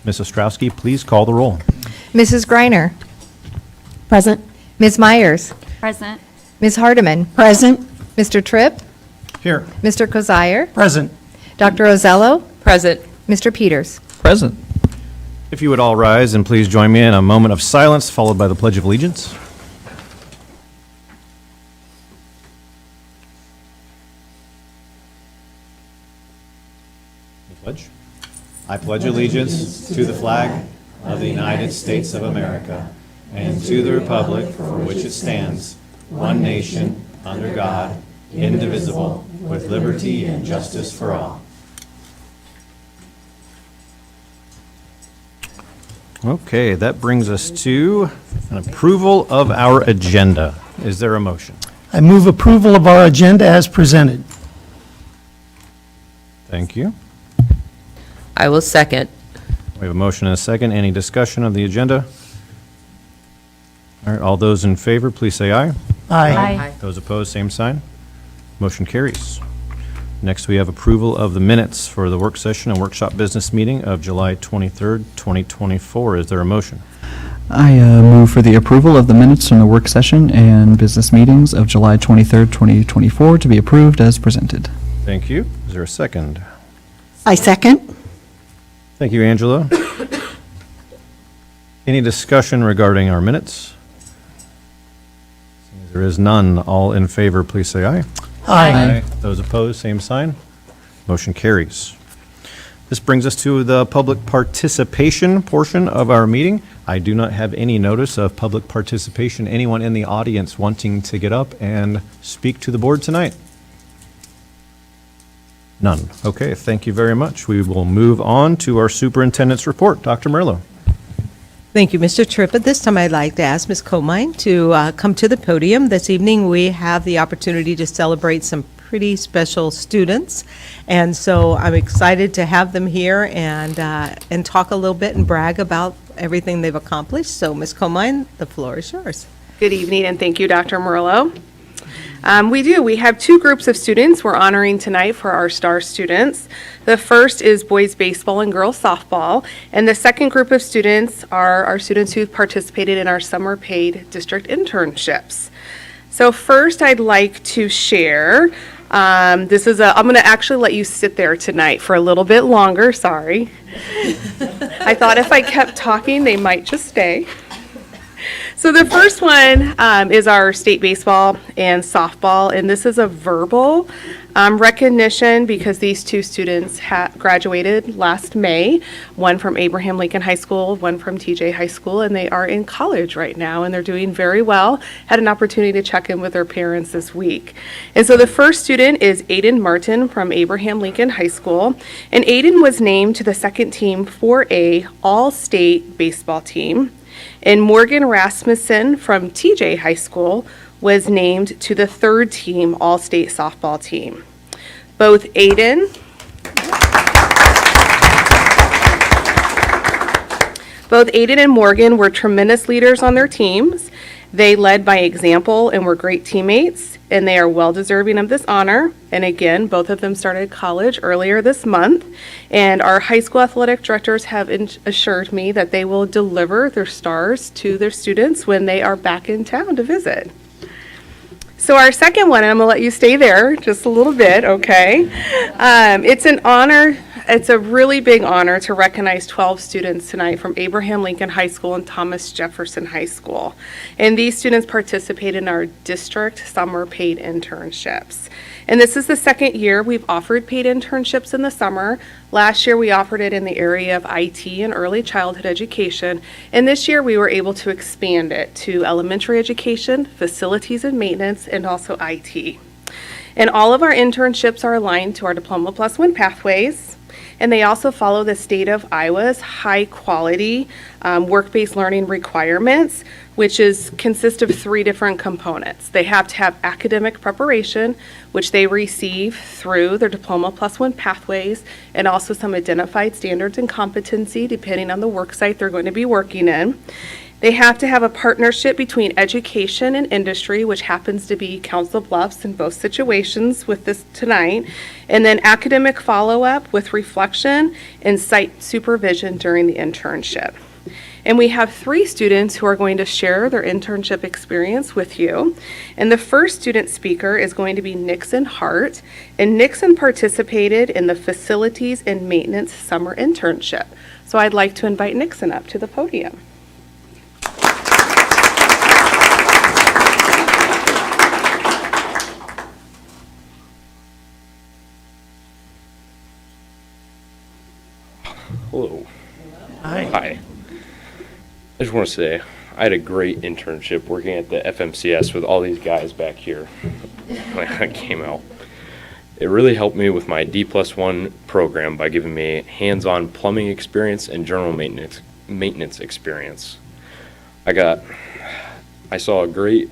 Ms. Ostrowski, please call the roll. Mrs. Greiner. Present. Ms. Myers. Present. Ms. Hardeman. Present. Mr. Tripp. Here. Mr. Kozire. Present. Dr. Ozello. Present. Mr. Peters. Present. If you would all rise and please join me in a moment of silence followed by the Pledge of Allegiance. The pledge. I pledge allegiance to the flag of the United States of America and to the republic for which it stands, one nation, under God, indivisible, with liberty and justice for all. Okay, that brings us to an approval of our agenda. Is there a motion? I move approval of our agenda as presented. Thank you. I will second. We have a motion and a second. Any discussion of the agenda? All right, all those in favor, please say aye. Aye. Those opposed, same sign. Motion carries. Next, we have approval of the minutes for the work session and workshop business meeting of July 23rd, 2024. Is there a motion? I move for the approval of the minutes from the work session and business meetings of July 23rd, 2024 to be approved as presented. Thank you. Is there a second? I second. Thank you, Angela. Any discussion regarding our minutes? Seeing as there is none, all in favor, please say aye. Aye. Those opposed, same sign. Motion carries. This brings us to the public participation portion of our meeting. I do not have any notice of public participation. Anyone in the audience wanting to get up and speak to the board tonight? None. Okay, thank you very much. We will move on to our superintendent's report. Dr. Murillo. Thank you, Mr. Tripp. At this time, I'd like to ask Ms. Comine to come to the podium. This evening, we have the opportunity to celebrate some pretty special students, and so I'm excited to have them here and talk a little bit and brag about everything they've accomplished. So, Ms. Comine, the floor is yours. Good evening, and thank you, Dr. Murillo. We have two groups of students we're honoring tonight for our STAR students. The first is boys baseball and girls softball, and the second group of students are our students who've participated in our summer paid district internships. So first, I'd like to share, I'm going to actually let you sit there tonight for a little bit longer, sorry. I thought if I kept talking, they might just stay. So the first one is our state baseball and softball, and this is a verbal recognition because these two students graduated last May, one from Abraham Lincoln High School, one from TJ High School, and they are in college right now, and they're doing very well. Had an opportunity to check in with their parents this week. And so the first student is Aiden Martin from Abraham Lincoln High School, and Aiden was named to the second team 4A All-State Baseball Team. And Morgan Rasmussen from TJ High School was named to the third team All-State Softball Team. Both Aiden and Morgan were tremendous leaders on their teams. They led by example and were great teammates, and they are well deserving of this honor. And again, both of them started college earlier this month, and our high school athletic directors have assured me that they will deliver their stars to their students when they are back in town to visit. So our second one, and I'm going to let you stay there just a little bit, okay? It's an honor. It's a really big honor to recognize 12 students tonight from Abraham Lincoln High School and Thomas Jefferson High School. And these students participate in our district summer paid internships. And this is the second year we've offered paid internships in the summer. Last year we offered it in the area of IT and early childhood education. And this year we were able to expand it to elementary education, facilities and maintenance, and also IT. And all of our internships are aligned to our Diploma Plus One pathways. And they also follow the state of Iowa's high-quality work-based learning requirements, which consist of three different components. They have to have academic preparation, which they receive through their Diploma Plus One pathways, and also some identified standards and competency, depending on the work site they're going to be working in. They have to have a partnership between education and industry, which happens to be Council Bluffs in both situations with this tonight, and then academic follow-up with reflection and site supervision during the internship. And we have 3 students who are going to share their internship experience with you. And the first student speaker is going to be Nixon Hart. And Nixon participated in the Facilities and Maintenance Summer Internship. So I'd like to invite Nixon up to the podium. Hello. Hi. I just want to say, I had a great internship working at the FMCS with all these guys back here when I came out. It really helped me with my D+1 program by giving me hands-on plumbing experience and general maintenance experience. I saw a great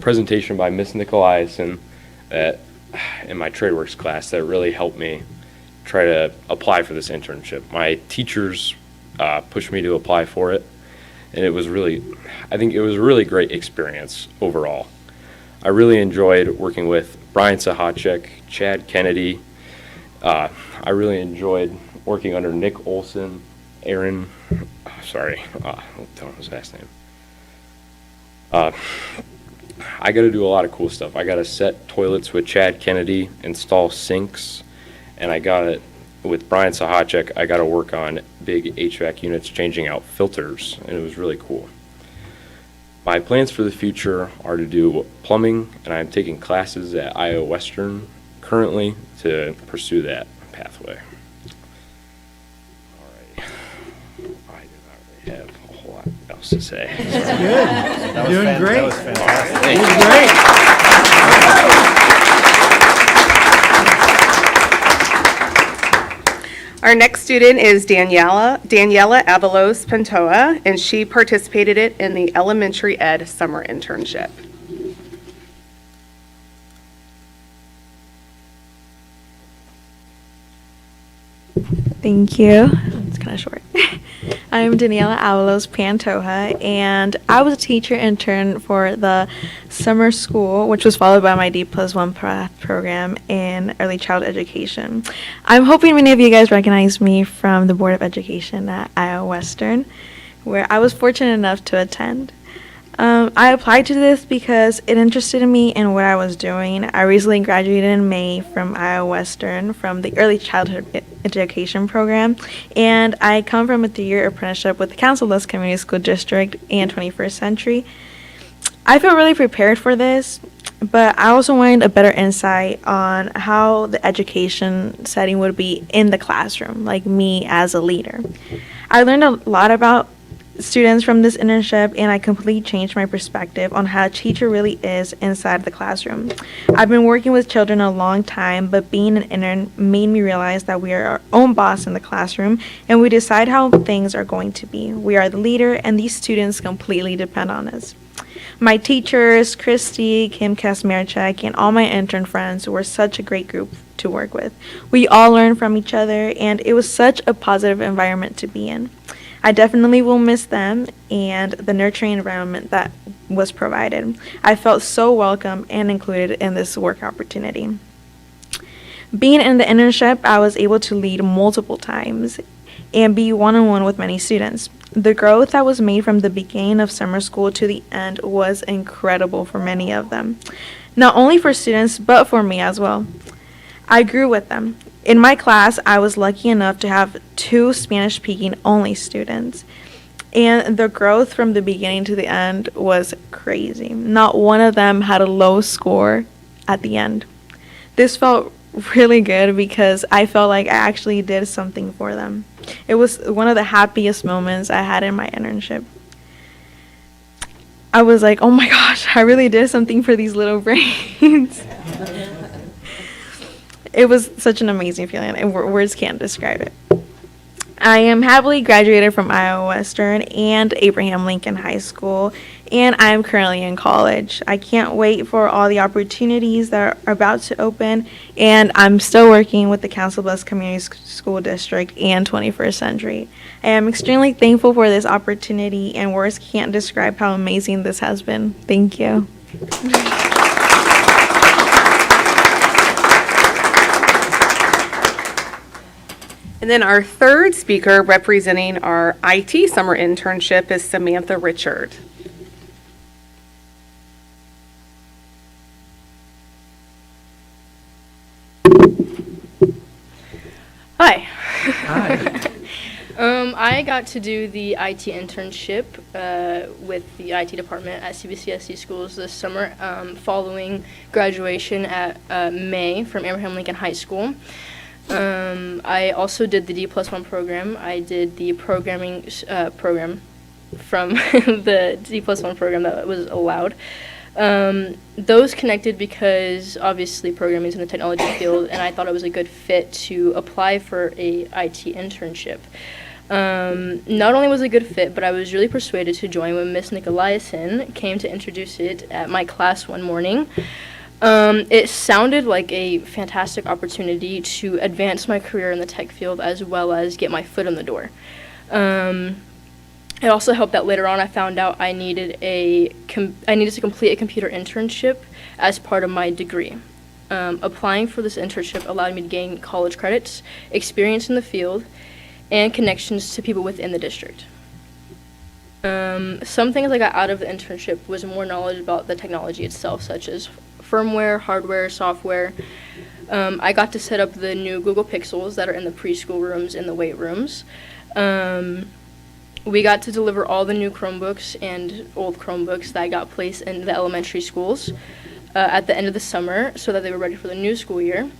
presentation by Miss Nicolaisen in my TradeWorks class that really helped me try to apply for this internship. My teachers pushed me to apply for it, and I think it was a really great experience overall. I really enjoyed working with Brian Sahacek, Chad Kennedy. I really enjoyed working under Nick Olson, Aaron, don't tell him his last name. I got to do a lot of cool stuff. I got to set toilets with Chad Kennedy, install sinks, and I got it with Brian Sahacek. I got to work on big HVAC units, changing out filters, and it was really cool. My plans for the future are to do plumbing, and I'm taking classes at Iowa Western currently to pursue that pathway. All right. I do not really have a whole lot else to say. Good. Doing great. That was fantastic. Thank you. Great. Our next student is Daniela Avalos Pantoa, and she participated in the Elementary Ed Summer Internship. Thank you. It's kind of short. I'm Daniela Avalos Pantoja, and I was a teacher intern for the summer school, which was followed by my D+1 program in early childhood education. I'm hoping many of you guys recognize me from the Board of Education at Iowa Western, where I was fortunate enough to attend. I applied to this because it interested me in what I was doing. I recently graduated in May from Iowa Western from the Early Childhood Education program, and I come from a 3-year apprenticeship with the Council Bluffs Community School District and 21st Century. I feel really prepared for this, but I also wanted a better insight on how the education setting would be in the classroom, like me as a leader. I learned a lot about students from this internship, and I completely changed my perspective on how a teacher really is inside the classroom. I've been working with children a long time, but being an intern made me realize that we are our own boss in the classroom, and we decide how things are going to be. We are the leader, and these students completely depend on us. My teachers, Christy, Kim Kasmerchek, and all my intern friends were such a great group to work with. We all learned from each other, and it was such a positive environment to be in. I definitely will miss them and the nurturing environment that was provided. I felt so welcome and included in this work opportunity. Being in the internship, I was able to lead multiple times and be one-on-one with many students. The growth that was made from the beginning of summer school to the end was incredible for many of them. Not only for students, but for me as well. I grew with them. In my class, I was lucky enough to have 2 Spanish-speaking only students, and the growth from the beginning to the end was crazy. Not one of them had a low score at the end. This felt really good because I felt like I actually did something for them. It was one of the happiest moments I had in my internship. I was like, oh my gosh, I really did something for these little brains. It was such an amazing feeling, and words can't describe it. I am happily graduated from Iowa Western and Abraham Lincoln High School, and I'm currently in college. I can't wait for all the opportunities that are about to open, and I'm still working with the Council Bluffs Community School District and 21st Century. I am extremely thankful for this opportunity, and words can't describe how amazing this has been. Thank you. And then our third speaker representing our IT summer internship is Samantha Richard. Hi. I got to do the IT internship with the IT department at CBCSD schools this summer, following graduation at May from Abraham Lincoln High School. I also did the D+1 program. I did the programming program from the D+1 program that was allowed. Those connected because obviously programming is in the technology field, and I thought it was a good fit to apply for a IT internship. Not only was it a good fit, but I was really persuaded to join when Miss Nicolaisen came to introduce it at my class one morning. It sounded like a fantastic opportunity to advance my career in the tech field as well as get my foot in the door. It also helped that later on I found out I needed to complete a computer internship as part of my degree. Applying for this internship allowed me to gain college credits, experience in the field, and connections to people within the district. Some things I got out of the internship was more knowledge about the technology itself, such as firmware, hardware, software. I got to set up the new Google Pixels that are in the preschool rooms and the weight rooms. We got to deliver all the new Chromebooks and old Chromebooks that got placed in the elementary schools at the end of the summer so that they were ready for the new school year.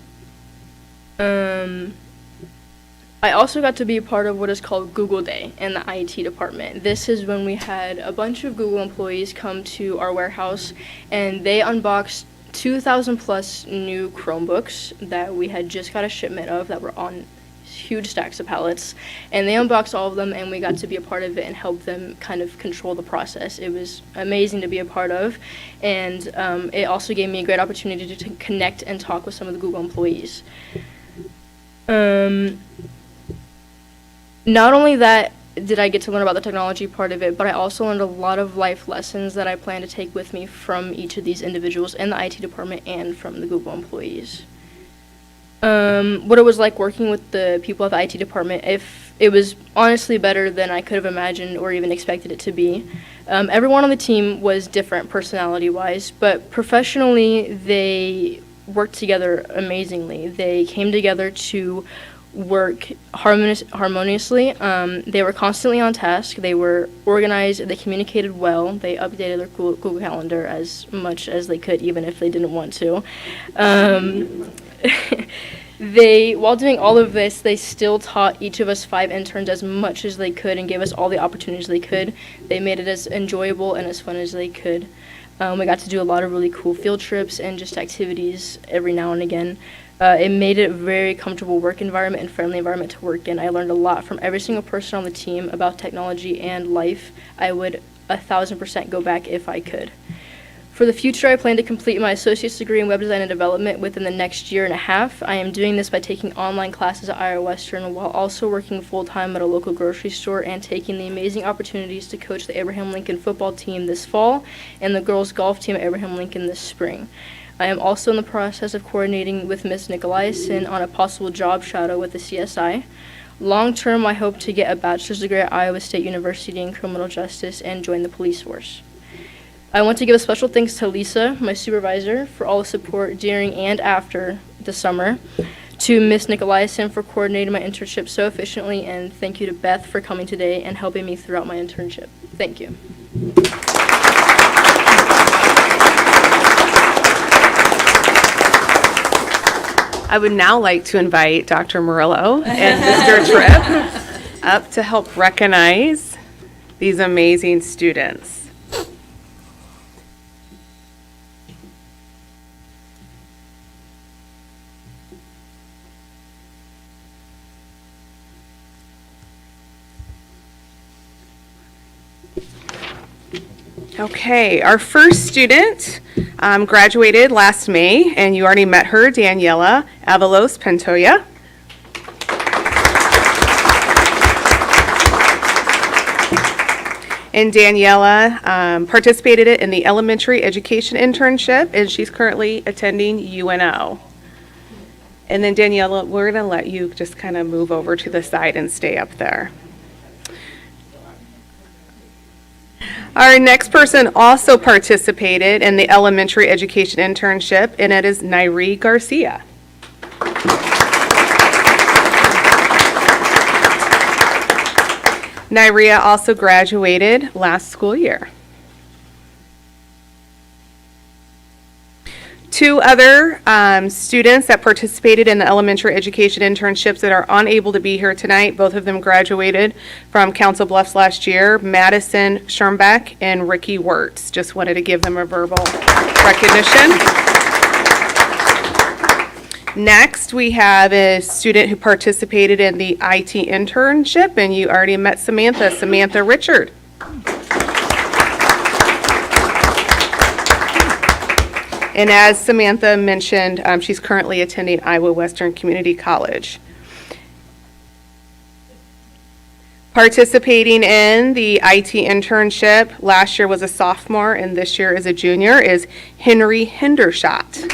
I also got to be a part of what is called Google Day in the IT department. This is when we had a bunch of Google employees come to our warehouse and they unboxed 2,000 plus new Chromebooks that we had just got a shipment of that were on huge stacks of pallets, and they unboxed all of them, and we got to be a part of it and help them kind of control the process. It was amazing to be a part of, and it also gave me a great opportunity to connect and talk with some of the Google employees. Not only that did I get to learn about the technology part of it, but I also learned a lot of life lessons that I plan to take with me from each of these individuals in the IT department and from the Google employees. What it was like working with the people at the IT department, if it was honestly better than I could have imagined or even expected it to be. Everyone on the team was different personality-wise, but professionally they worked together amazingly. They came together to work harmoniously. They were constantly on task. They were organized. They communicated well. They updated their Google Calendar as much as they could, even if they didn't want to. While doing all of this, they still taught each of us 5 interns as much as they could and gave us all the opportunities they could. They made it as enjoyable and as fun as they could. We got to do a lot of really cool field trips and just activities every now and again. It made it a very comfortable work environment and friendly environment to work in. I learned a lot from every single person on the team about technology and life. I would 1,000% go back if I could. For the future, I plan to complete my associate's degree in web design and development within the next year and a half. I am doing this by taking online classes at Iowa Western while also working full-time at a local grocery store and taking the amazing opportunities to coach the Abraham Lincoln football team this fall and the girls golf team at Abraham Lincoln this spring. I am also in the process of coordinating with Ms. Nicolaisen on a possible job shadow with the CSI. Long-term, I hope to get a bachelor's degree at Iowa State University in criminal justice and join the police force. I want to give a special thanks to Lisa, my supervisor, for all the support during and after the summer, to Ms. Nicolaisen for coordinating my internship so efficiently, and thank you to Beth for coming today and helping me throughout my internship. Thank you. I would now like to invite Dr. Murillo and Mr. Tripp up to help recognize these amazing students. Okay, our first student graduated last May, and you already met her, Daniela Avalos Pantoya. And Daniela participated in the elementary education internship, and she's currently attending UNO. And then Daniela, we're going to let you just kind of move over to the side and stay up there. Our next person also participated in the elementary education internship, and it is Nairi Garcia. Nairia also graduated last school year. Two other students that participated in the elementary education internships that are unable to be here tonight, both of them graduated from Council Bluffs last year, Madison Schirmbeck and Ricky Wirtz. Just wanted to give them a verbal recognition. Next, we have a student who participated in the IT internship, and you already met Samantha Richard. And as Samantha mentioned, she's currently attending Iowa Western Community College. Participating in the IT internship, last year was a sophomore and this year is a junior, is Henry Hendershot.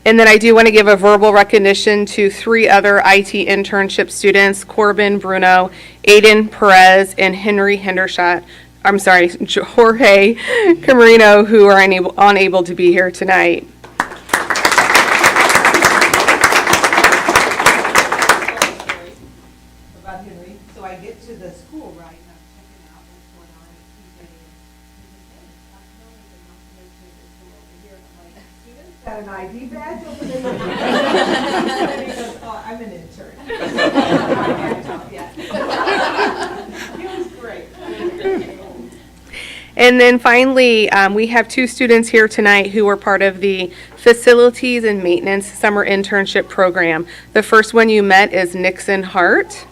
And then I do want to give a verbal recognition to three other IT internship students, Corbin Bruno, Aiden Perez, and Henry Hendershot. I'm sorry, Jorge Camarino, who are unable to be here tonight. About Henry, so I get to the school, right, and I'm checking out what's going on, and he's saying, got an ID badge over there. And he goes, oh, I'm an intern. It was great. And then finally, we have two students here tonight who were part of the Facilities and Maintenance Summer Internship Program. The first one you met is Nixon Hart.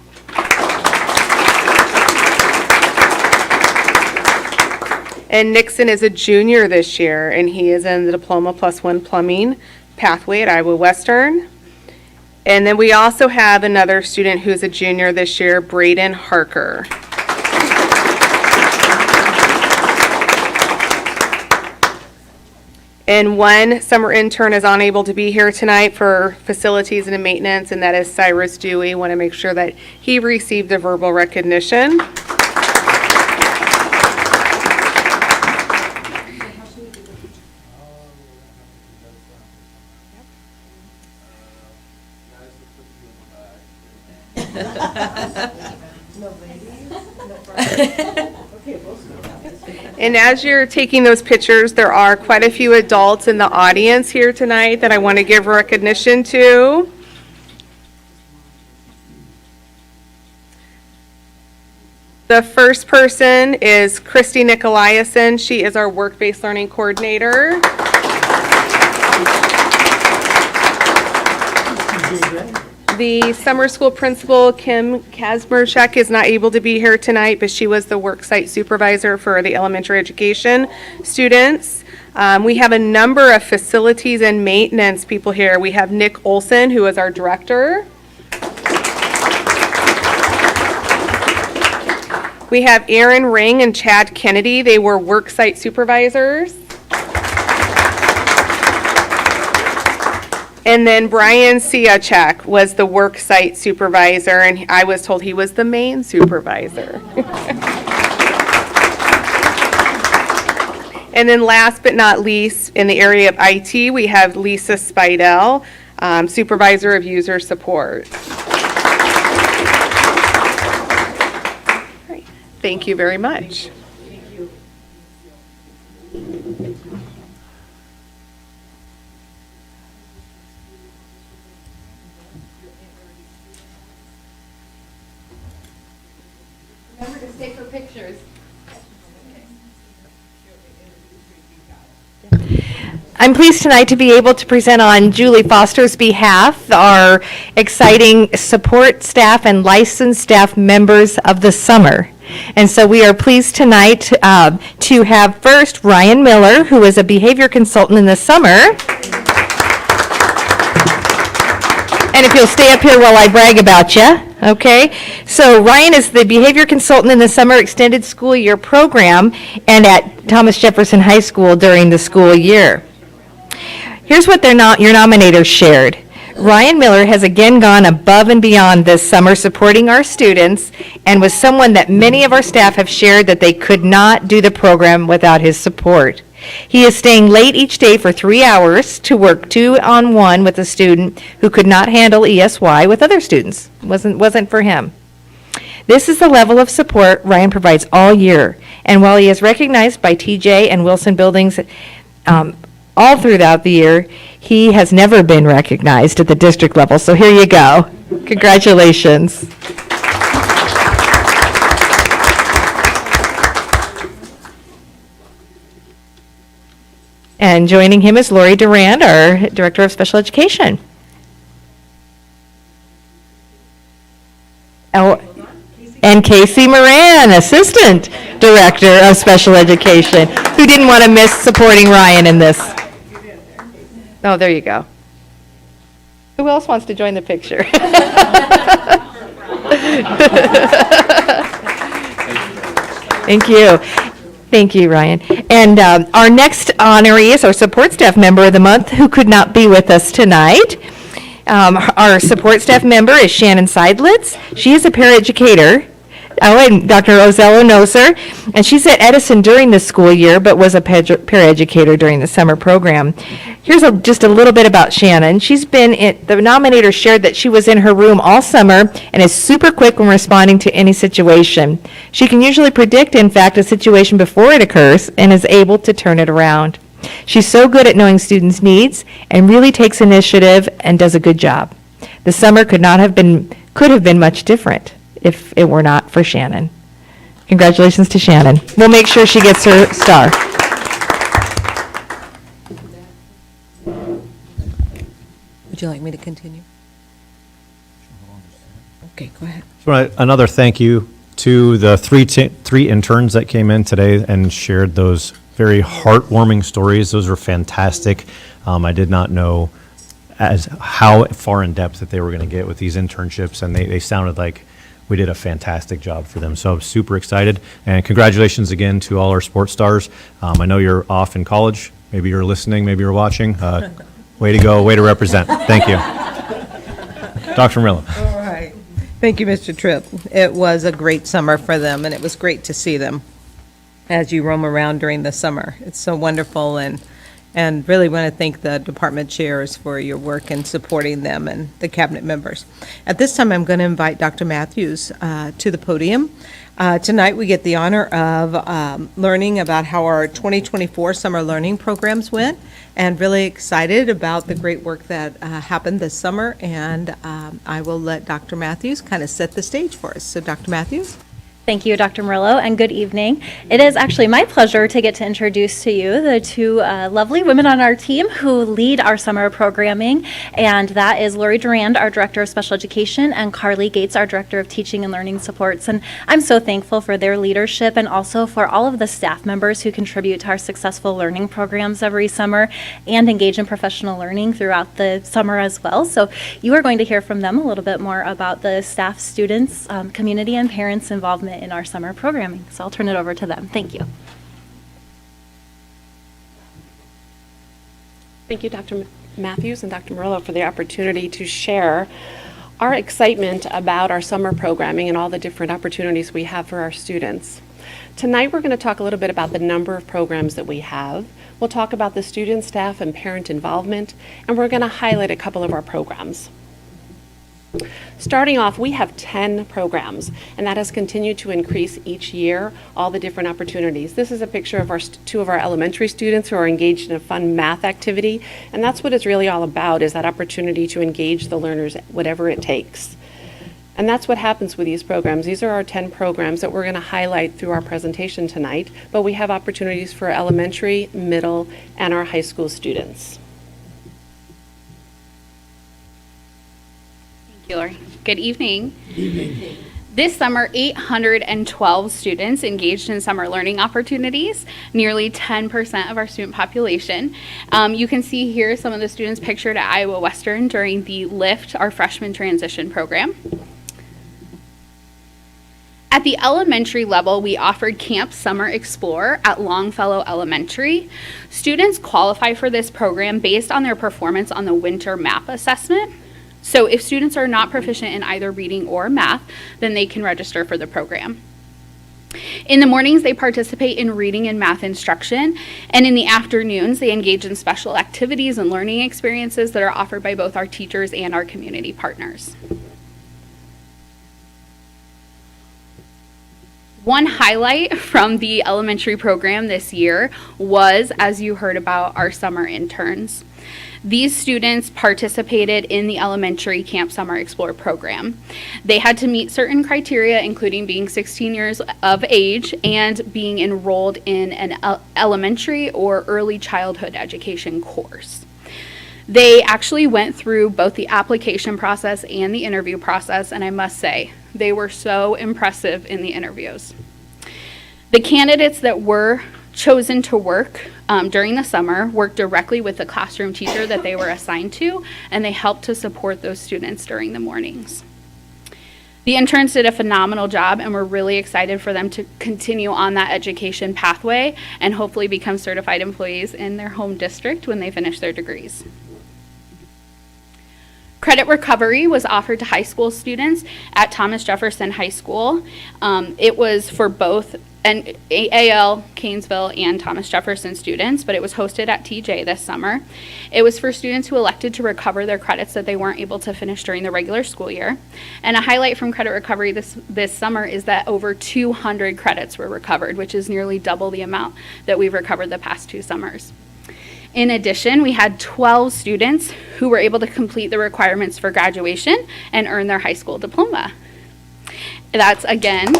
And Nixon is a junior this year, and he is in the Diploma Plus One Plumbing pathway at Iowa Western. And then we also have another student who's a junior this year, Braden Harker. And one summer intern is unable to be here tonight for facilities and maintenance, and that is Cyrus Dewey. Want to make sure that he received a verbal recognition. And as you're taking those pictures, there are quite a few adults in the audience here tonight that I want to give recognition to. The first person is Christy Nicolaisen. She is our work-based learning coordinator. The summer school principal, Kim Kazmerchuk, is not able to be here tonight, but she was the work site supervisor for the elementary education students. We have a number of facilities and maintenance people here. We have Nick Olson, who is our director. We have Aaron Ring and Chad Kennedy. They were work site supervisors. And then Brian Siachek was the work site supervisor, and I was told he was the main supervisor. And then last but not least, in the area of IT, we have Lisa Spidell, supervisor of user support. Great. Thank you very much. Remember to stay for pictures. I'm pleased tonight to be able to present on Julie Foster's behalf our exciting support staff and licensed staff members of the summer. And so we are pleased tonight to have first Ryan Miller, who is a behavior consultant in the summer. And if you'll stay up here while I brag about you, okay? So Ryan is the behavior consultant in the summer extended school year program and at Thomas Jefferson High School during the school year. Here's what your nominators shared. Ryan Miller has again gone above and beyond this summer supporting our students and was someone that many of our staff have shared that they could not do the program without his support. He is staying late each day for 3 hours to work 2-on-1 with a student who could not handle ESY with other students. Wasn't for him. This is the level of support Ryan provides all year. And while he is recognized by TJ and Wilson Buildings all throughout the year, he has never been recognized at the district level. So here you go. Congratulations. And joining him is Lori Durand, our Director of Special Education. Oh, and Casey Moran, Assistant Director of Special Education, who didn't want to miss supporting Ryan in this. Oh, there you go. Who else wants to join the picture? Thank you. Thank you, Ryan. And our next honoree is our support staff member of the month who could not be with us tonight. Our support staff member is Shannon Seidlitz. She is a paraeducator. Oh, and Dr. Ozello knows her. And she's at Edison during the school year, but was a paraeducator during the summer program. Here's just a little bit about Shannon. She's been the nominator shared that she was in her room all summer and is super quick when responding to any situation. She can usually predict, in fact, a situation before it occurs and is able to turn it around. She's so good at knowing students' needs and really takes initiative and does a good job. The summer could have been much different if it were not for Shannon. Congratulations to Shannon. We'll make sure she gets her star. Would you like me to continue? Okay, go ahead. So another thank you to the three interns that came in today and shared those very heartwarming stories. Those were fantastic. I did not know how far in depth that they were going to get with these internships, and they sounded like we did a fantastic job for them. So I'm super excited, and congratulations again to all our sports stars. I know you're off in college. Maybe you're listening, maybe you're watching. Way to go, way to represent. Thank you. Dr. Murillo. All right. Thank you, Mr. Tripp. It was a great summer for them, and it was great to see them as you roam around during the summer. It's so wonderful, and really want to thank the department chairs for your work in supporting them and the cabinet members. At this time, I'm going to invite Dr. Matthews to the podium. Tonight, we get the honor of learning about how our 2024 summer learning programs went, and really excited about the great work that happened this summer. And I will let Dr. Matthews kind of set the stage for us. So, Dr. Matthews? Thank you, Dr. Murillo, and good evening. It is actually my pleasure to get to introduce to you the two lovely women on our team who lead our summer programming, and that is Lori Durand, our Director of Special Education, and Carly Gates, our Director of Teaching and Learning Supports. And I'm so thankful for their leadership and also for all of the staff members who contribute to our successful learning programs every summer and engage in professional learning throughout the summer as well. So you are going to hear from them a little bit more about the staff, students, community, and parents' involvement in our summer programming. So I'll turn it over to them. Thank you. Thank you, Dr. Matthews and Dr. Murillo, for the opportunity to share our excitement about our summer programming and all the different opportunities we have for our students. Tonight, we're going to talk a little bit about the number of programs that we have. We'll talk about the student, staff, and parent involvement, and we're going to highlight a couple of our programs. Starting off, we have 10 programs, and that has continued to increase each year, all the different opportunities. This is a picture of two of our elementary students who are engaged in a fun math activity, and that's what it's really all about, is that opportunity to engage the learners, whatever it takes. And that's what happens with these programs. These are our 10 programs that we're going to highlight through our presentation tonight, but we have opportunities for elementary, middle, and our high school students. Thank you, Lori. Good evening. This summer, 812 students engaged in summer learning opportunities, nearly 10% of our student population. You can see here some of the students pictured at Iowa Western during the LIFT, our freshman transition program. At the elementary level, we offered Camp Summer Explore at Longfellow Elementary. Students qualify for this program based on their performance on the winter MAP assessment. So if students are not proficient in either reading or math, then they can register for the program. In the mornings, they participate in reading and math instruction, and in the afternoons, they engage in special activities and learning experiences that are offered by both our teachers and our community partners. One highlight from the elementary program this year was, as you heard about, our summer interns. These students participated in the elementary Camp Summer Explore program. They had to meet certain criteria, including being 16 years of age and being enrolled in an elementary or early childhood education course. They actually went through both the application process and the interview process, and I must say, they were so impressive in the interviews. The candidates that were chosen to work during the summer worked directly with the classroom teacher that they were assigned to, and they helped to support those students during the mornings. The interns did a phenomenal job, and we're really excited for them to continue on that education pathway and hopefully become certified employees in their home district when they finish their degrees. Credit recovery was offered to high school students at Thomas Jefferson High School. It was for both AL, Canesville, and Thomas Jefferson students, but it was hosted at TJ this summer. It was for students who elected to recover their credits that they weren't able to finish during the regular school year. And a highlight from credit recovery this summer is that over 200 credits were recovered, which is nearly double the amount that we've recovered the past 2 summers. In addition, we had 12 students who were able to complete the requirements for graduation and earn their high school diploma. That's, again,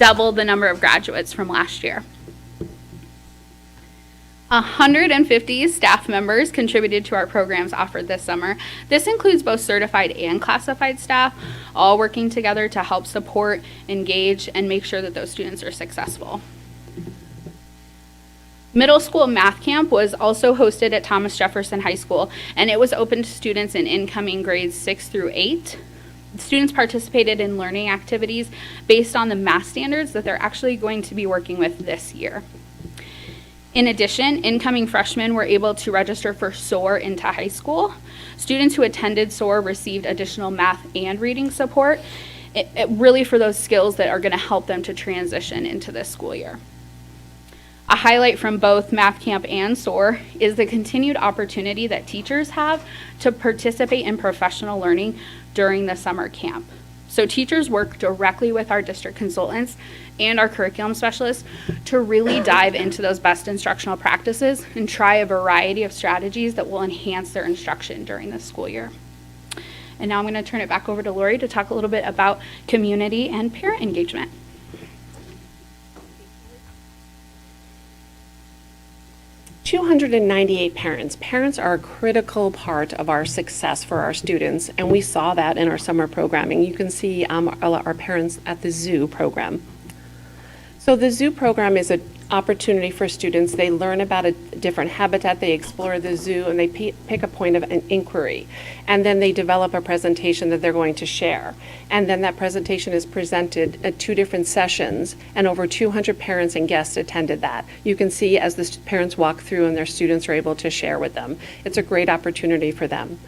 double the number of graduates from last year. 150 staff members contributed to our programs offered this summer. This includes both certified and classified staff, all working together to help support, engage, and make sure that those students are successful. Middle school math camp was also hosted at Thomas Jefferson High School, and it was open to students in incoming grades 6 through 8. Students participated in learning activities based on the math standards that they're actually going to be working with this year. In addition, incoming freshmen were able to register for SOAR into high school. Students who attended SOAR received additional math and reading support, really for those skills that are going to help them to transition into this school year. A highlight from both Math Camp and SOAR is the continued opportunity that teachers have to participate in professional learning during the summer camp. So teachers work directly with our district consultants and our curriculum specialists to really dive into those best instructional practices and try a variety of strategies that will enhance their instruction during the school year. And now I'm going to turn it back over to Lori to talk a little bit about community and parent engagement. 298 parents. Parents are a critical part of our success for our students, and we saw that in our summer programming. You can see our parents at the zoo program. So the zoo program is an opportunity for students. They learn about a different habitat, they explore the zoo, and they pick a point of an inquiry. And then they develop a presentation that they're going to share. And then that presentation is presented at 2 different sessions, and over 200 parents and guests attended that. You can see as the parents walk through and their students are able to share with them. It's a great opportunity for them.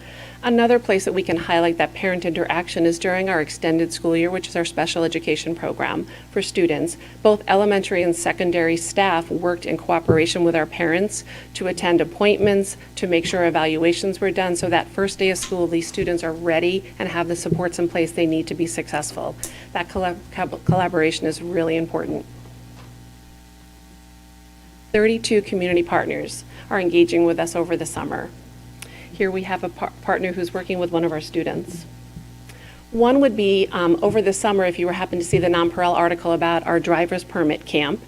Another place that we can highlight that parent interaction is during our extended school year, which is our special education program for students. Both elementary and secondary staff worked in cooperation with our parents to attend appointments, to make sure evaluations were done, so that first day of school, these students are ready and have the supports in place they need to be successful. That collaboration is really important. 32 community partners are engaging with us over the summer. Here we have a partner who's working with one of our students. One would be over the summer, if you happen to see the Nonpareil article about our driver's permit camp.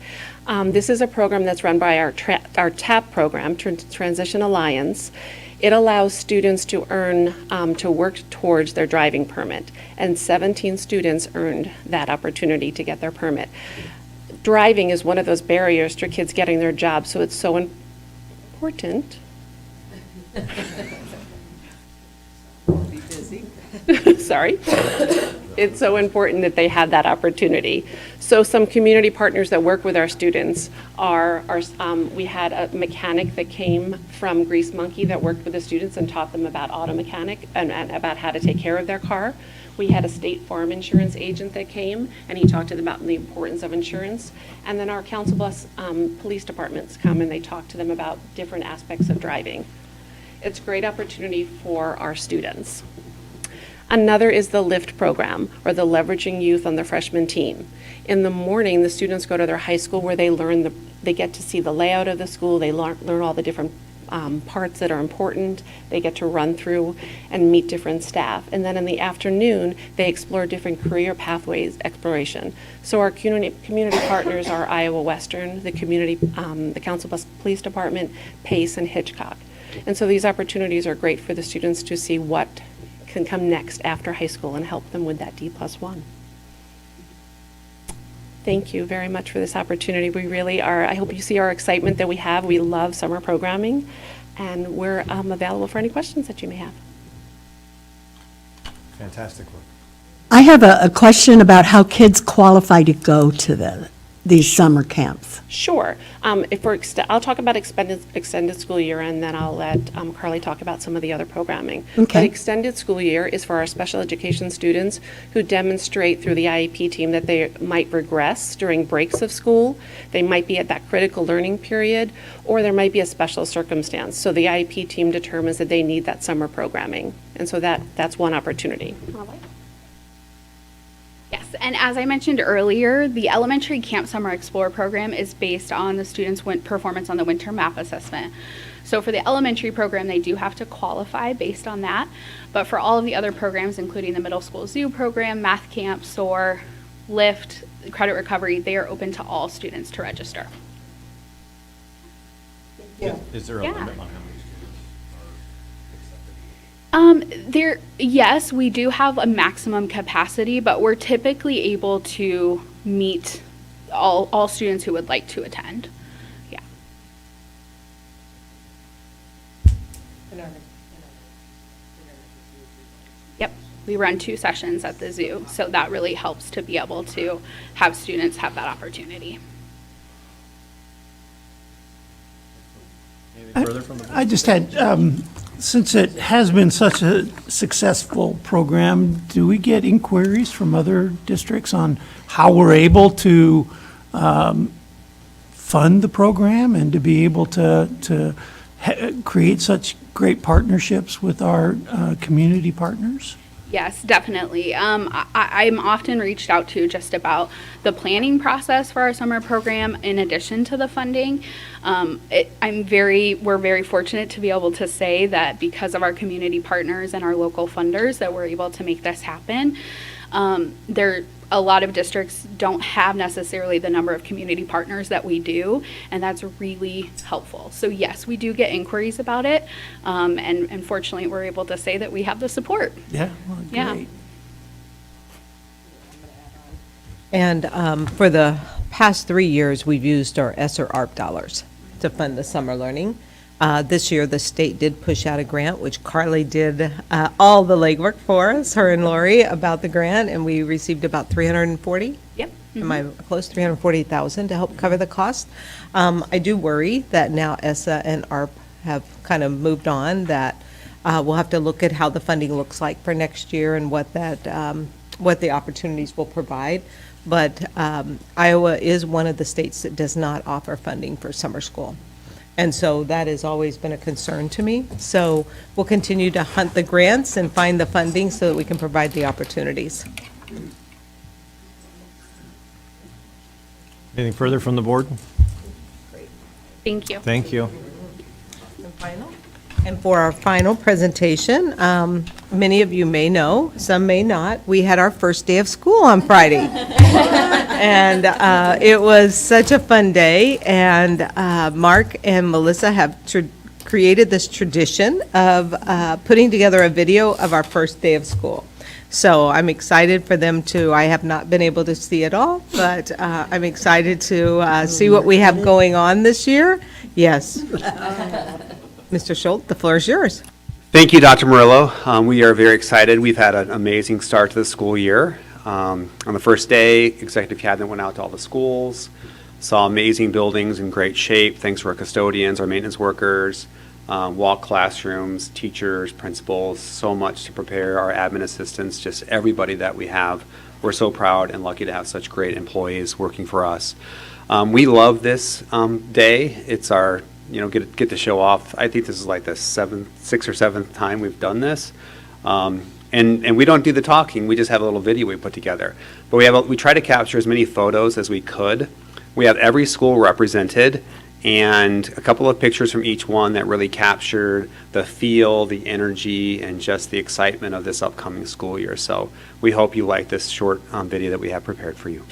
This is a program that's run by our TAP program, Transition Alliance. It allows students to earn, to work towards their driving permit, and 17 students earned that opportunity to get their permit. Driving is one of those barriers to kids getting their jobs, so it's so important. Sorry. It's so important that they have that opportunity. So some community partners that work with our students are we had a mechanic that came from Grease Monkey that worked with the students and taught them about auto mechanic and about how to take care of their car. We had a State Farm insurance agent that came, and he talked to them about the importance of insurance. And then our Council Bluffs police departments come and they talk to them about different aspects of driving. It's a great opportunity for our students. Another is the LIFT program, or the Leveraging Youth on the Freshman Team. In the morning, the students go to their high school where they get to see the layout of the school, they learn all the different parts that are important, they get to run through and meet different staff. And then in the afternoon, they explore different career pathways exploration. So our community partners are Iowa Western, the Council Bluffs Police Department, PACE, and Hitchcock. And so these opportunities are great for the students to see what can come next after high school and help them with that D+1. Thank you very much for this opportunity. We really are, I hope you see our excitement that we have. We love summer programming, and we're available for any questions that you may have. Fantastic work. I have a question about how kids qualify to go to these summer camps. Sure. I'll talk about extended school year, and then I'll let Carly talk about some of the other programming. Okay. But extended school year is for our special education students who demonstrate through the IEP team that they might regress during breaks of school. They might be at that critical learning period, or there might be a special circumstance. So the IEP team determines that they need that summer programming. And so that's one opportunity. Yes, and as I mentioned earlier, the Elementary Camp Summer Explorer program is based on the students' performance on the winter MAP assessment. So for the elementary program, they do have to qualify based on that. But for all of the other programs, including the middle school zoo program, math camp, SOAR, LIFT, credit recovery, they are open to all students to register. Is there a Yeah. limit on how many students? Yes, we do have a maximum capacity, but we're typically able to meet all students who would like to attend. Yeah. Yep, we run 2 sessions at the zoo, so that really helps to be able to have students have that opportunity. Anything further from the board? I just had, since it has been such a successful program, do we get inquiries from other districts on how we're able to fund the program and to be able to create such great partnerships with our community partners? Yes, definitely. I'm often reached out to just about the planning process for our summer program in addition to the funding. We're very fortunate to be able to say that because of our community partners and our local funders that we're able to make this happen. A lot of districts don't have necessarily the number of community partners that we do, and that's really helpful. So yes, we do get inquiries about it, and fortunately, we're able to say that we have the support. Yeah, well, Yeah. great. And for the past 3 years, we've used our ESSER ARP dollars to fund the summer learning. This year, the state did push out a grant, which Carly did all the legwork for us, her and Lori, about the grant, and we received about 340. Yep. Am I close? 340,000 to help cover the cost. I do worry that now ESSA and ARP have kind of moved on, that we'll have to look at how the funding looks like for next year and what the opportunities will provide. But Iowa is one of the states that does not offer funding for summer school. And so that has always been a concern to me. So we'll continue to hunt the grants and find the funding so that we can provide the opportunities. Anything further from the board? Thank you. Thank you. And final? And for our final presentation, many of you may know, some may not, we had our first day of school on Friday. And it was such a fun day, and Mark and Melissa have created this tradition of putting together a video of our first day of school. So I'm excited for them to, I have not been able to see it all, but I'm excited to see what we have going on this year. Yes. Mr. Schultz, the floor is yours. Thank you, Dr. Murillo. We are very excited. We've had an amazing start to the school year. On the first day, Executive Cabinet went out to all the schools, saw amazing buildings in great shape, thanks to our custodians, our maintenance workers, walk classrooms, teachers, principals, so much to prepare, our admin assistants, just everybody that we have. We're so proud and lucky to have such great employees working for us. We love this day. It's our get to show off. I think this is like the sixth or seventh time we've done this. And we don't do the talking, we just have a little video we put together. But we try to capture as many photos as we could. We have every school represented and a couple of pictures from each one that really captured the feel, the energy, and just the excitement of this upcoming school year. So we hope you like this short video that we have prepared for you.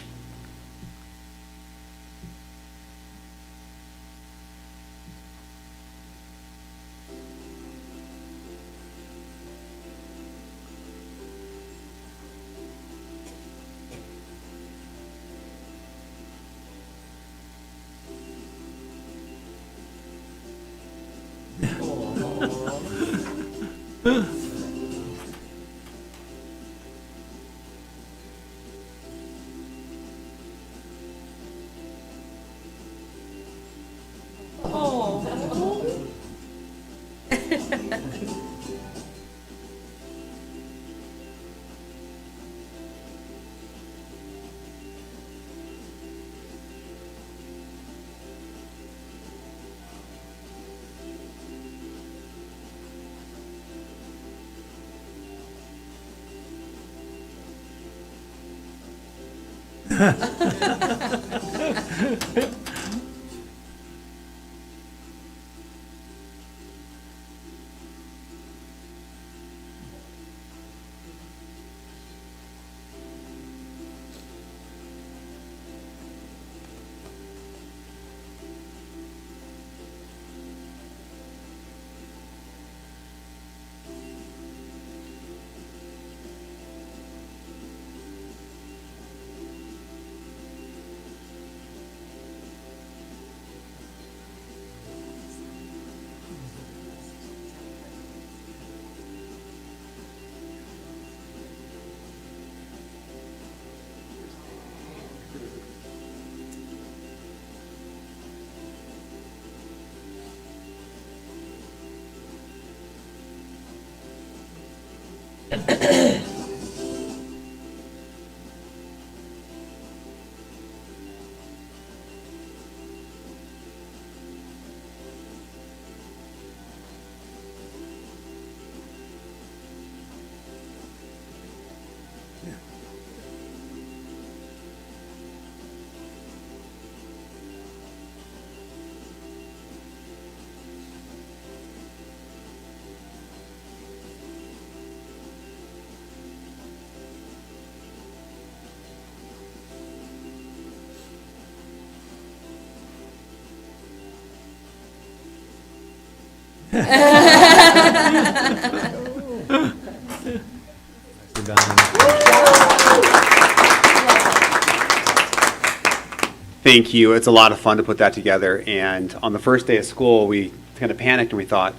Thank you. It's a lot of fun to put that together. And on the first day of school, we kind of panicked and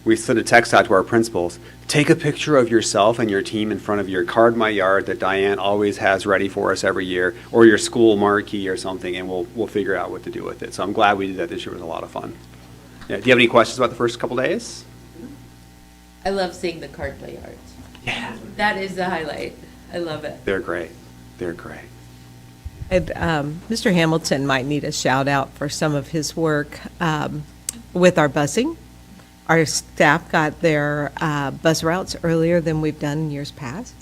we sent a text out to our principals. Take a picture of yourself and your team in front of your Card My Yard that Diane always has ready for us every year, or your school marquee or something, and we'll figure out what to do with it. So I'm glad we did that this year. It was a lot of fun. Yeah, do you have any questions about the first couple days? I love seeing the Card My Yard. Yeah. That is the highlight. I love it. They're great. They're great. And, Mr. Hamilton might need a shout out for some of his work with our busing. Our staff got their bus routes earlier than we've done in years past,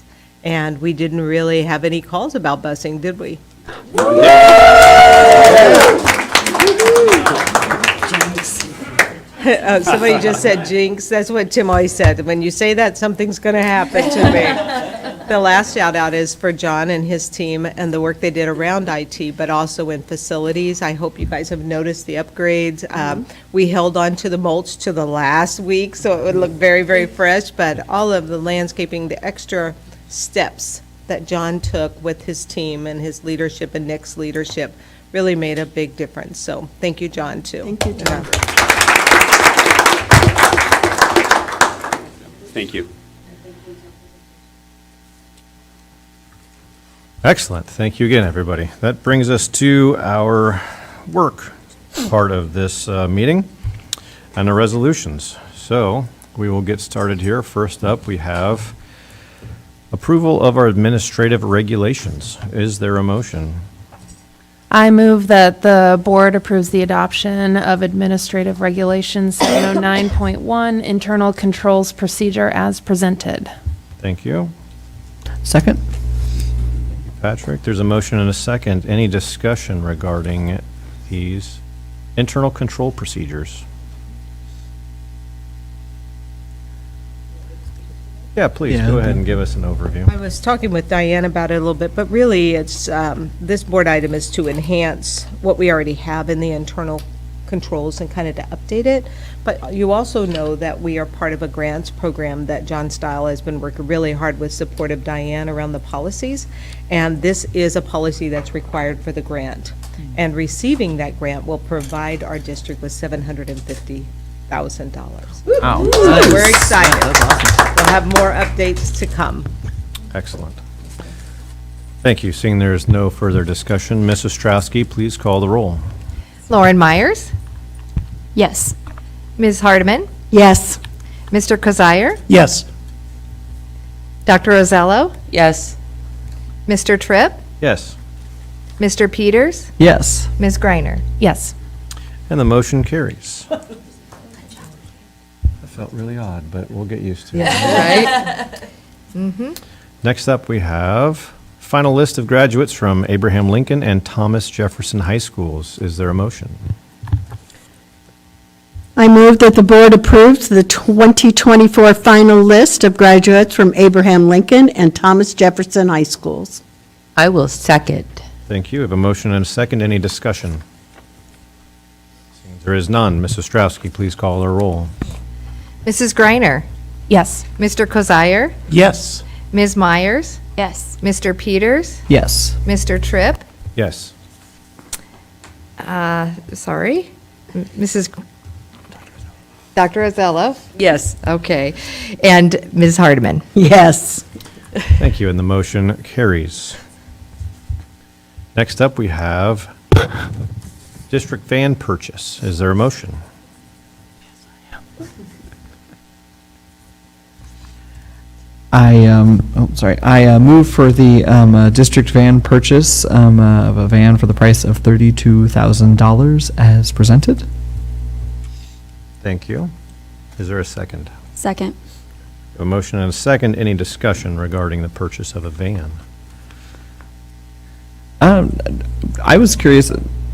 and we didn't really have any calls about busing, did we? Somebody just said jinx. That's what Tim always said. When you say that, something's going to happen to me. The last shout out is for John and his team and the work they did around IT, but also in facilities. I hope you guys have noticed the upgrades. We held on to the mulch to the last week, so it would look very, very fresh, but all of the landscaping, the extra steps that John took with his team and his leadership and Nick's leadership really made a big difference. So thank you, John, too. Thank you, John. Thank you. Excellent. Thank you again, everybody. That brings us to our work part of this meeting and the resolutions. So we will get started here. First up, we have approval of our administrative regulations. Is there a motion? I move that the board approves the adoption of Administrative Regulations 709.1 Internal Controls Procedure as presented. Thank you. Second? Patrick, there's a motion and a second. Any discussion regarding these internal control procedures? Yeah, please, Yeah, go ahead okay. and give us an overview. I was talking with Diane about it a little bit, but really it's, this board item is to enhance what we already have in the internal controls and kind of to update it. But you also know that we are part of a grants program that John Stile has been working really hard with support of Diane around the policies. And this is a policy that's required for the grant. And receiving that grant will provide our district with $750,000. Wow. So we're excited. We'll have more updates to come. Excellent. Thank you. Seeing there is no further discussion, Mrs. Strowski, please call the roll. Lauren Myers, Yes. Ms. Hardeman, Yes. Mr. Kozire, Yes. Dr. Rosello, Yes. Mr. Tripp, Yes. Mr. Peters, Yes. Ms. Greiner. Yes. And the motion carries. That felt really odd, but we'll get used to it. Right? Next up, we have final list of graduates from Abraham Lincoln and Thomas Jefferson High Schools. Is there a motion? I move that the board approves the 2024 final list of graduates from Abraham Lincoln and Thomas Jefferson High Schools. I will second. Thank you. We have a motion and a second. Any discussion? Seeing there is none, Mrs. Strowski, please call the roll. Mrs. Greiner, Yes. Mr. Kozire, Yes. Ms. Myers, Yes. Mr. Peters, Yes. Mr. Tripp, Yes. sorry, Mrs. Dr. Rosello, Yes. okay, and Ms. Hardeman. Yes. Thank you, and the motion carries. Next up, we have district van purchase. Is there a motion? I move for the district van purchase of a van for the price of $32,000 as presented. Thank you. Is there a second? Second. A motion and a second. Any discussion regarding the purchase of a van? I was curious.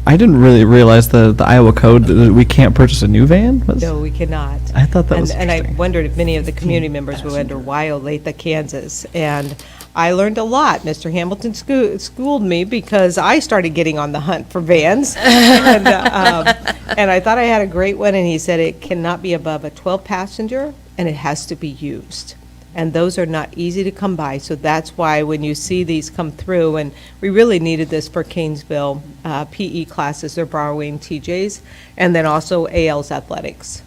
I didn't really realize the Iowa code that we can't purchase a new van. No, we cannot. I thought that was And I interesting. wondered if many of the community members were under Wyoletha, Kansas. And I learned a lot. Mr. Hamilton schooled me because I started getting on the hunt for vans. And I thought I had a great one, and he said it cannot be above a 12-passenger, and it has to be used. And those are not easy to come by, so that's why when you see these come through, and we really needed this for Canesville PE classes, they're borrowing TJ's, and then also AL's athletics.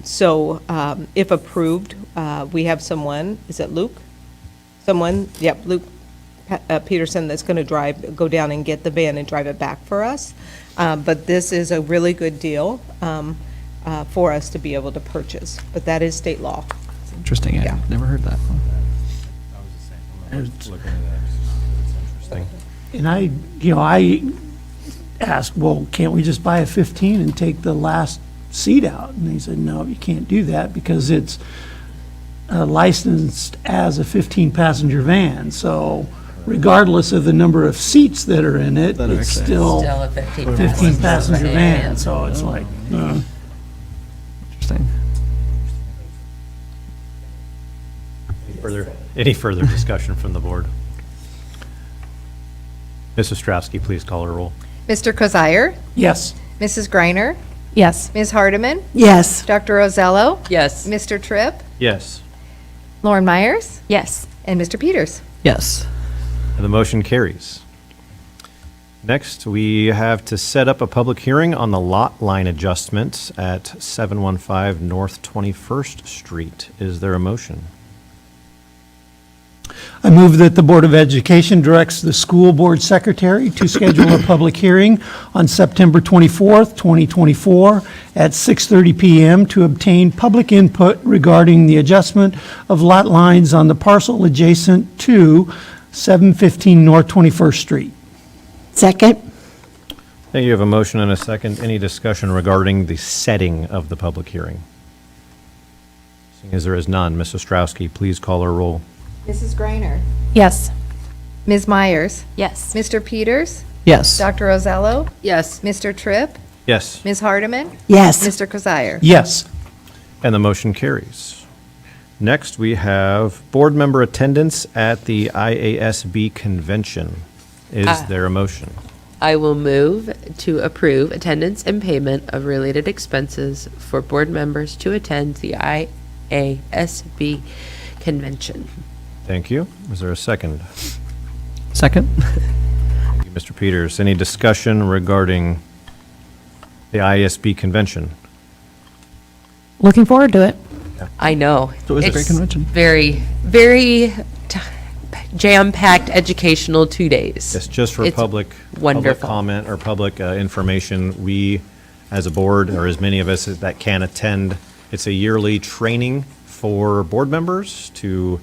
So if approved, we have someone, is it Luke? Someone, yep, Luke Peterson, that's going to go down and get the van and drive it back for us. But this is a really good deal for us to be able to purchase, but that is state law. Interesting. I Yeah. never heard that. Interesting. And I asked, well, can't we just buy a 15 and take the last seat out? And they said, no, you can't do that because it's licensed as a 15-passenger van. So regardless of the number of seats that are in it, it's still Still a 15-passenger van. So it's like, interesting. Any further discussion from the board? Mrs. Strowski, please call her roll. Mr. Kozire? Yes. Mrs. Greiner? Yes. Ms. Hardeman? Yes. Dr. Rosello? Yes. Mr. Tripp? Yes. Lauren Myers? Yes. And Mr. Peters? Yes. And the motion carries. Next, we have to set up a public hearing on the lot line adjustments at 715 North 21st Street. Is there a motion? I move that the Board of Education directs the school board secretary to schedule a public hearing on September 24th, 2024 at 6:30 PM to obtain public input regarding the adjustment of lot lines on the parcel adjacent to 715 North 21st Street. Second? Thank you. Have a motion and a second. Any discussion regarding the setting of the public hearing? Seeing as there is none, Mrs. Strowski, please call her roll. Mrs. Greiner? Yes. Ms. Myers? Yes. Mr. Peters? Yes. Dr. Rosello? Yes. Mr. Tripp? Yes. Ms. Hardeman? Yes. Mr. Kozire? Yes. And the motion carries. Next, we have board member attendance at the IASB convention. Is there a motion? I will move to approve attendance and payment of related expenses for board members to attend the IASB convention. Thank you. Is there a second? Second. Thank you, Mr. Peters. Any discussion regarding the IASB convention? Looking forward to it. I know. It's always a great convention. Very, very jam-packed educational 2 days. Yes, just for It's public wonderful. comment or public information, we, as a board, or as many of us that can attend, it's a yearly training for board members to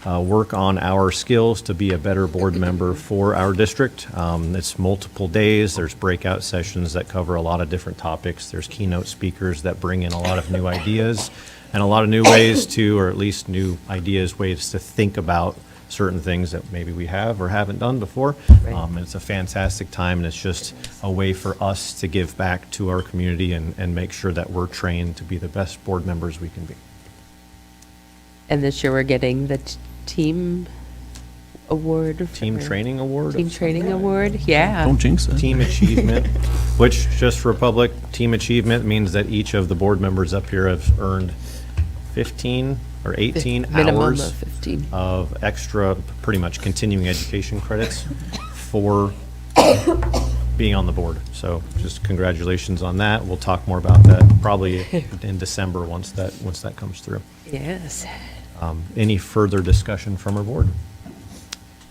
work on our skills to be a better board member for our district. It's multiple days. There's breakout sessions that cover a lot of different topics. There's keynote speakers that bring in a lot of new ideas and a lot of new ways to, or at least new ideas, ways to think about certain things that maybe we have or haven't done before. And it's a fantastic time, and it's just a way for us to give back to our community and make sure that we're trained to be the best board members we can be. And this year we're getting the team award. Team training award? Team training award, yeah. Don't jinx it. Team achievement, which, just for public, team achievement means that each of the board members up here have earned 15 or 18 Minimum hours of 15. of extra, pretty much continuing education credits for being on the board. So just congratulations on that. We'll talk more about that probably in December once that comes through. Yes. Any further discussion from our board?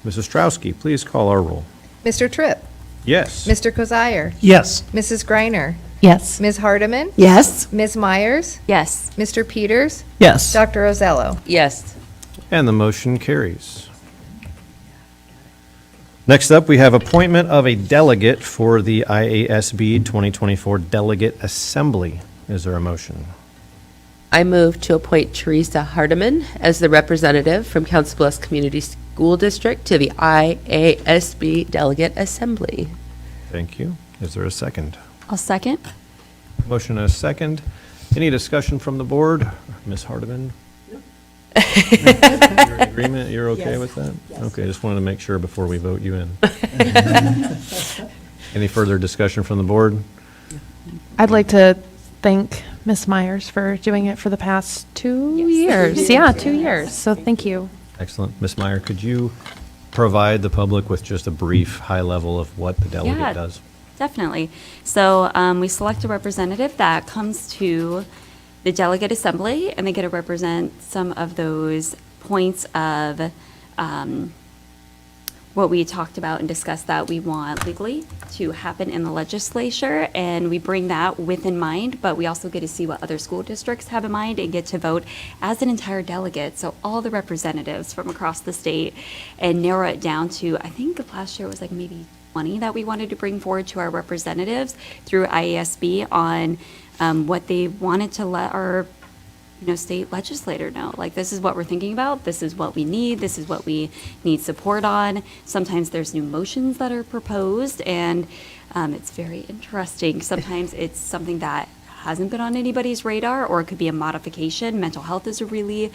Mrs. Strowski, please call our roll. Mr. Tripp? Yes. Mr. Kozire? Yes. Mrs. Greiner? Yes. Ms. Hardeman? Yes. Ms. Myers? Yes. Mr. Peters? Yes. Dr. Rosello? Yes. And the motion carries. Next up, we have appointment of a delegate for the IASB 2024 Delegate Assembly. Is there a motion? I move to appoint Teresa Hardeman as the representative from Council Bluffs Community School District to the IASB Delegate Assembly. Thank you. Is there a second? I'll second. Motion and a second. Any discussion from the board? Ms. Hardeman? You're in agreement? You're okay with that? Okay, just wanted to make sure before we vote you in. Any further discussion from the board? I'd like to thank Ms. Myers for doing it for the past 2 years. Yeah, 2 years. So thank you. Excellent. Ms. Meyer, could you provide the public with just a brief, high level of what the delegate does? Definitely. So we select a representative that comes to the delegate assembly, and they get to represent some of those points of what we talked about and discussed that we want legally to happen in the legislature, and we bring that within mind, but we also get to see what other school districts have in mind and get to vote as an entire delegate, so all the representatives from across the state, and narrow it down to, I think last year it was like maybe 20 that we wanted to bring forward to our representatives through IASB on what they wanted to let our state legislator know, like, this is what we're thinking about, this is what we need, this is what we need support on. Sometimes there's new motions that are proposed, and it's very interesting. Sometimes it's something that hasn't been on anybody's radar, or it could be a modification. Mental health is a really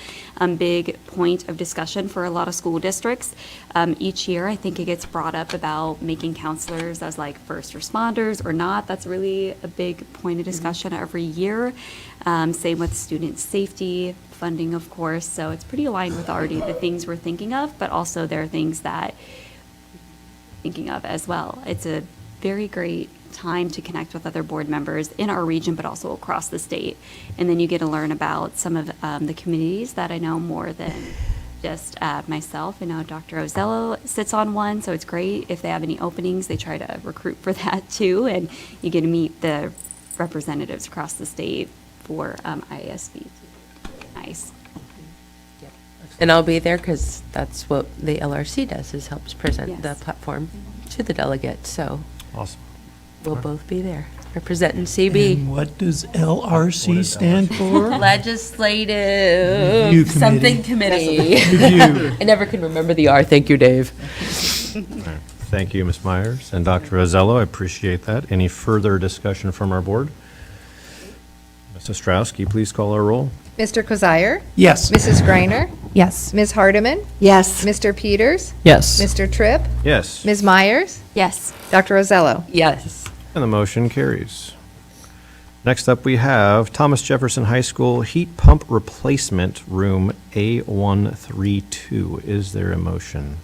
big point of discussion for a lot of school districts. Each year, I think it gets brought up about making counselors as like first responders or not. That's really a big point of discussion every year. Same with student safety, funding, of course. So it's pretty aligned with already the things we're thinking of, but also there are things that we're thinking of as well. It's a very great time to connect with other board members in our region, but also across the state. And then you get to learn about some of the communities that I know more than just myself. I know Dr. Ozello sits on one, so it's great. If they have any openings, they try to recruit for that too. And you get to meet the representatives across the state for IASB. Nice. And I'll be there because that's what the LRC does, is helps present the platform to the delegates. So Awesome. we'll both be there representing CB. And what does LRC stand for? Legislative Review Committee. something committee. Review. I never can remember the R. Thank you, Dave. Thank you, Ms. Myers and Dr. Ozello. I appreciate that. Any further discussion from our board? Mrs. Strauss, please call our roll. Mr. Kozire? Yes. Mrs. Greiner? Yes. Ms. Hardeman? Yes. Mr. Peters? Yes. Mr. Tripp? Yes. Ms. Myers? Yes. Dr. Ozello? Yes. And the motion carries. Next up, we have Thomas Jefferson High School Heat Pump Replacement Room A132. Is there a motion?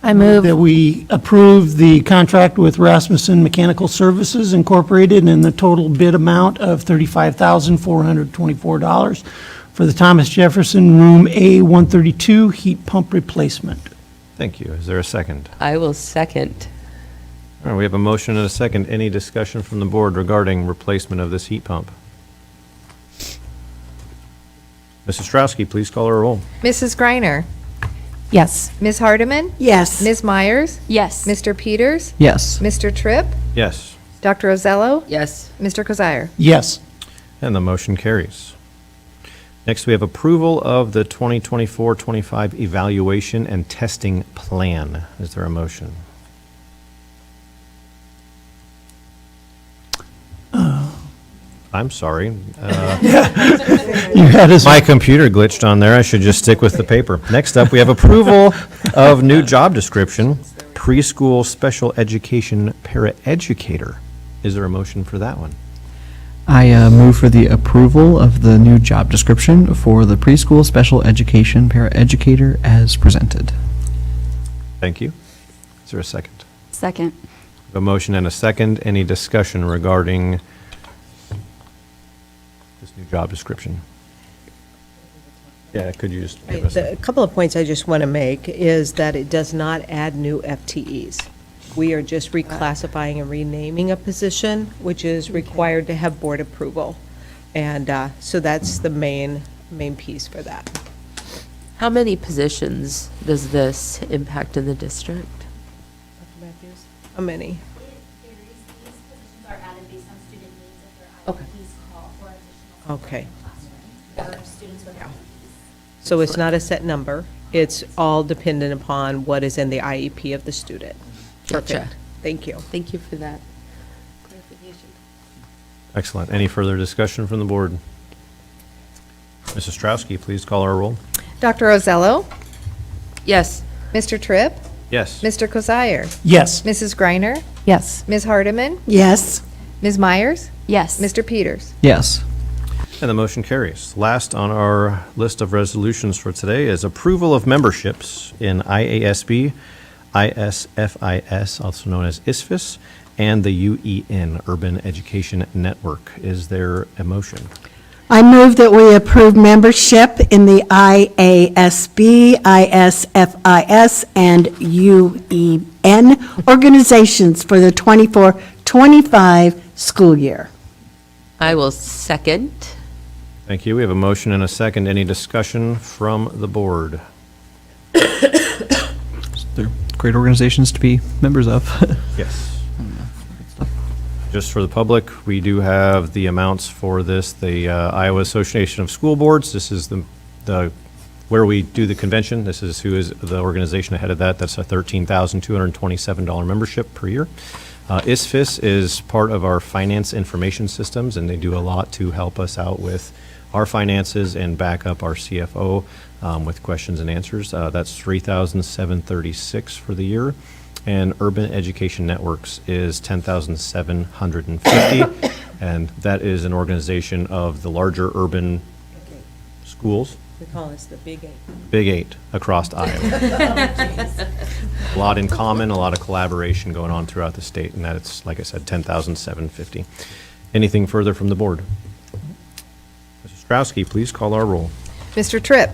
I move. That we approve the contract with Rasmussen Mechanical Services Incorporated in the total bid amount of $35,424 for the Thomas Jefferson Room A132 heat pump replacement. Thank you. Is there a second? I will second. All right, we have a motion and a second. Any discussion from the board regarding replacement of this heat pump? Mrs. Strauss, please call our roll. Mrs. Greiner? Yes. Ms. Hardeman? Yes. Ms. Myers? Yes. Mr. Peters? Yes. Mr. Tripp? Yes. Dr. Ozello? Yes. Mr. Kozire? Yes. And the motion carries. Next, we have approval of the 2024-25 evaluation and testing plan. Is there a motion? I'm sorry. You had us. My computer glitched on there. I should just stick with the paper. Next up, we have approval of new job description, preschool special education paraeducator. Is there a motion for that one? I move for the approval of the new job description for the preschool special education paraeducator as presented. Thank you. Is there a second? Second. A motion and a second. Any discussion regarding this new job description? Yeah, could you just give us A couple of points I just want to make is that it does not add new FTEs. We are just reclassifying and renaming a position, which is required to have board approval. And so that's the main piece for that. How many positions does this impact in the district? How many? Okay. So it's not a set number. It's all dependent upon what is in the IEP of the student. Gotcha. Perfect. Thank you. Thank you for that clarification. Excellent. Any further discussion from the board? Mrs. Strauss, please call our roll. Dr. Ozello? Yes. Mr. Tripp? Yes. Mr. Kozire? Yes. Mrs. Greiner? Yes. Ms. Hardeman? Yes. Ms. Myers? Yes. Mr. Peters? Yes. And the motion carries. Last on our list of resolutions for today is approval of memberships in IASB, ISFIS, also known as ISFIS, and the UEN, Urban Education Network. Is there a motion? I move that we approve membership in the IASB, ISFIS, and UEN organizations for the 24-25 school year. I will second. Thank you. We have a motion and a second. Any discussion from the board? They're great organizations to be members of. Yes. Just for the public, we do have the amounts for this. The Iowa Association of School Boards, this is the where we do the convention. This is who is the organization ahead of that. That's a $13,227 membership per year. ISFIS is part of our finance information systems, and they do a lot to help us out with our finances and back up our CFO with questions and answers. That's $3,736 for the year. And Urban Education Networks is $10,750. And that is an organization of the larger urban schools. We call this the Big Eight. Big Eight across Iowa. A lot in common, a lot of collaboration going on throughout the state, and that's, like I said, $10,750. Anything further from the board? Mr. Strowski, please call our roll. Mr. Tripp?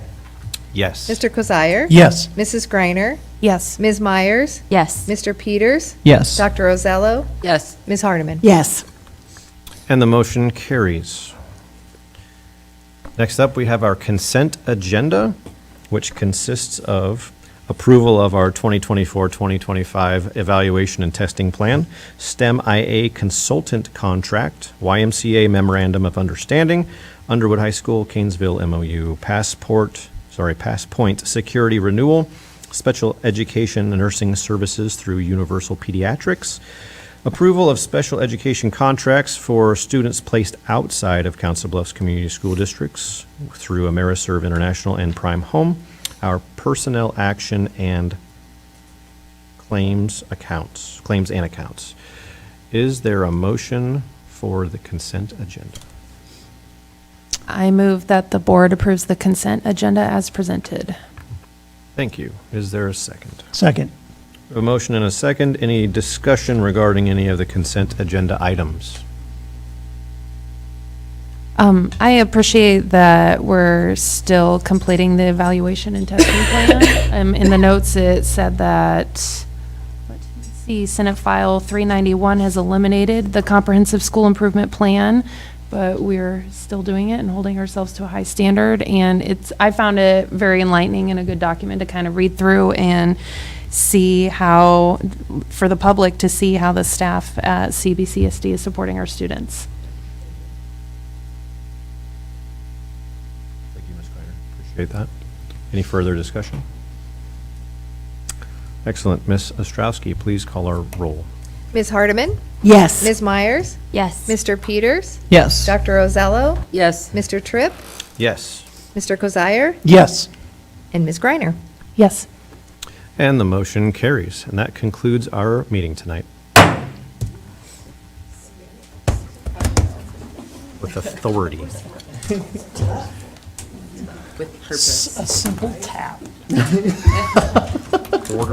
Yes. Mr. Kozire? Yes. Mrs. Greiner? Yes. Ms. Myers? Yes. Mr. Peters? Yes. Dr. Rosello? Yes. Ms. Hardeman? Yes. And the motion carries. Next up, we have our consent agenda, which consists of approval of our 2024-2025 evaluation and testing plan, STEM IA consultant contract, YMCA memorandum of understanding, Underwood High School, Canesville MOU, Passport security renewal, special education and nursing services through Universal Pediatrics, approval of special education contracts for students placed outside of Council Bluffs Community School Districts through Ameriserve International and Prime Home, our personnel action and claims and accounts. Is there a motion for the consent agenda? I move that the board approves the consent agenda as presented. Thank you. Is there a second? Second. A motion and a second. Any discussion regarding any of the consent agenda items? I appreciate that we're still completing the evaluation and testing plan. In the notes, it said that, let's see, Senate File 391 has eliminated the comprehensive school improvement plan, but we're still doing it and holding ourselves to a high standard. And I found it very enlightening and a good document to kind of read through and see how, for the public to see how the staff at CBCSD is supporting our students. Thank you, Ms. Kleiner. Appreciate that. Any further discussion? Excellent. Ms. Ostrowski, please call our roll. Ms. Hardeman? Yes. Ms. Myers? Yes. Mr. Peters? Yes. Dr. Rosello? Yes. Mr. Tripp? Yes. Mr. Kozire? Yes. And Ms. Greiner? Yes. And the motion carries. And that concludes our meeting tonight. With authority. With purpose. A simple tap.